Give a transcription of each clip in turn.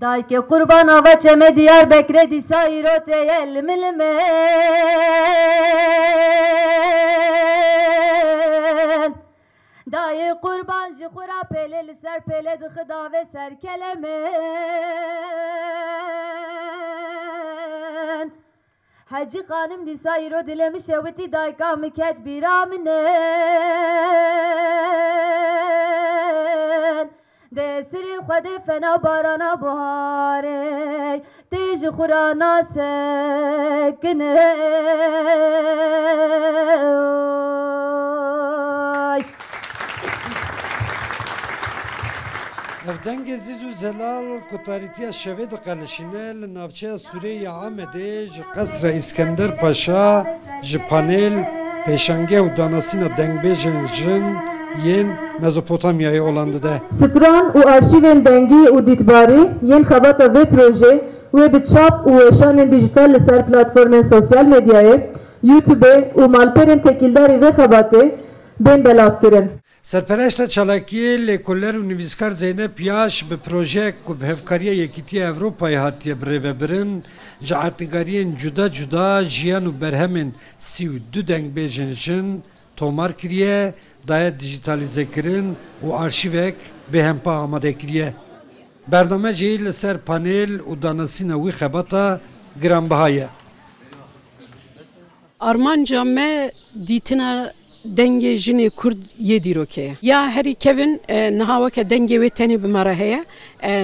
Dayke kurban ava çeme diyar bekre disa irote el milmen. Dayı kurban jikura peleli ser pele dıkıda ve ser kelemen. Hacı kanım disa iro dilemiş eveti dayka miket biraminen. Desiri khode fena barana buhare tej khurana sekne. Evden geziz zelal kutaritiya şevet kalışine navçeya Suriye Ahmed'e Kasra İskender Paşa panel peşange u danasına dengbejin jin yen Mezopotamya'ya olandı da. Stran u arşivên dengî û dîtbarî yên xebata vê proje wê bi çap û weşanên dijîtal li ser platformên sosyal medyayê, YouTubeê û malperên tekîldarî vê xebatê bên belavkirin. Serpereşta Çalakiye Lekoller û Nivîskar Zeynep Yaş bi projeyek ku bi hevkariya Yekîtiya Ewropayê hatiye birêvebirin ji artîgariyên cuda cuda jiyan û berhemên 32 dengbêjin jin tomar kiriye, daye dijîtalîzekirin û arşîvek bêhempa amade kiriye. Bernamecê li ser panel û danasîna wî xebata giranbiha ye. Armanca me dîtina dengê jinê Kurd yê dîrokê. Ya herî kevin niha weke dengê wê tenê bi me re heye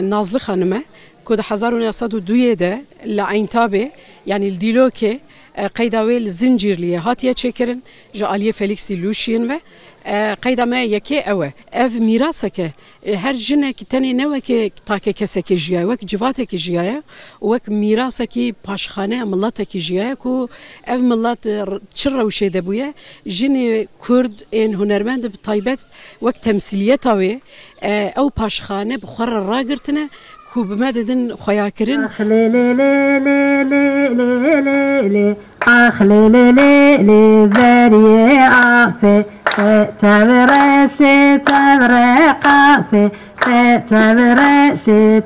Nazlı Xanım e ku di 1902 de li Ayntabê yanî li Dîlokê qeyda wê li Zincîrliyê hatiye çêkirin ji aliyê Felîksî Lûşiyên ve qeyda me yekê ew e. Ev mîraseke her jinekî tenê ne wekê take kesekê jiyaye wek civatekî jiyaye û wek mîrasekî paşxaneya miletekî jiyaye ku ev millet çi rewşê de bûye jinê Kurd ên hunermend bi taybet wek temsîliyeta wê ew paşxane bi xwe re ragirtine ku bi me didin xweyakirin. zeriye ase çevre qase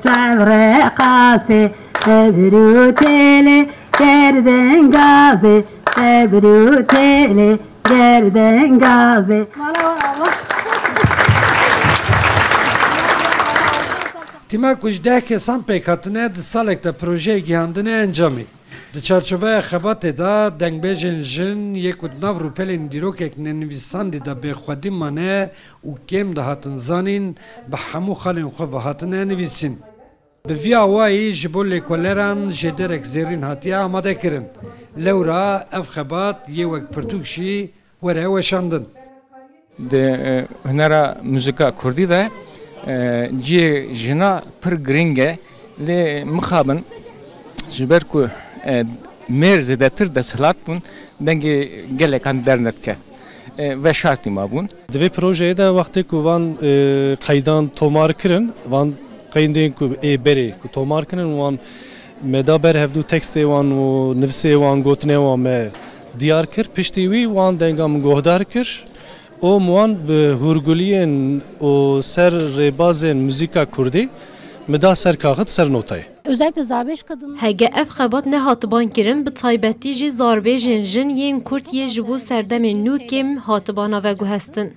çevre qase brutele gerden gaze brutele gerden gaze. Tima kujdeh kesan pekatine di salek de projeye gihandine encamî. Di çarçoveya xebatê da dengbêjên jin yek û nav rûpelên dîrokek nenivîsandî de bêxwedî mane û kêm dihatin zanîn bi hemû xalên xwe vehatine nivîsîn. Bi vî awayî ji bo lêkoleran jêderek zêrîn hatiye amadekirin. Lewra ev xebat yê wek pirtûk jî were weşandin. Di hunera muzika Kurdî de ciyê jina pir giring e lê mixabin ji ber ku mêr zêdetir desthilat bûn dengê gelekan dernetke ve şartî mabûn. Di vê projeyê de wextê ku van qeydan tomar kirin, van qeyndên ku berê ku tomar kirin wan meda ber hevdû tekstê wan û nivîsê wan gotinê wan me diyar kir, piştî wî wan denga min guhdar kir. O wan bi hûrguliyên û ser rêbazên müzîka Kurdî mida ser kaxit ser notayê. Özellikle Zarbeş kadın. Hege ev xebat ne hatiban kirin bi taybetî jî zarbêjên jin yên Kurd yê ji bo serdemên nû kêm hatibana ve guhestin.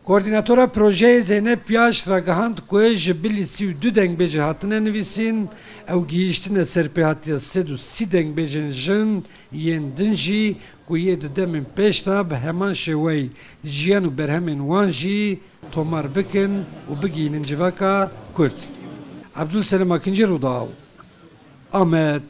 Koordinatora projeyê Zeynep Yaş ragihand ku ji bilî 32 dengbêjê hatine nivîsîn ew gihîştine serpêhatiya 3 dengbêjên jin yên din jî ku yê di demên pêş de bi heman şêweyî jiyan û berhemên wan jî tomar bikin û bigînin civaka Kurd. Abdülselim Akıncı Rudav, Ahmet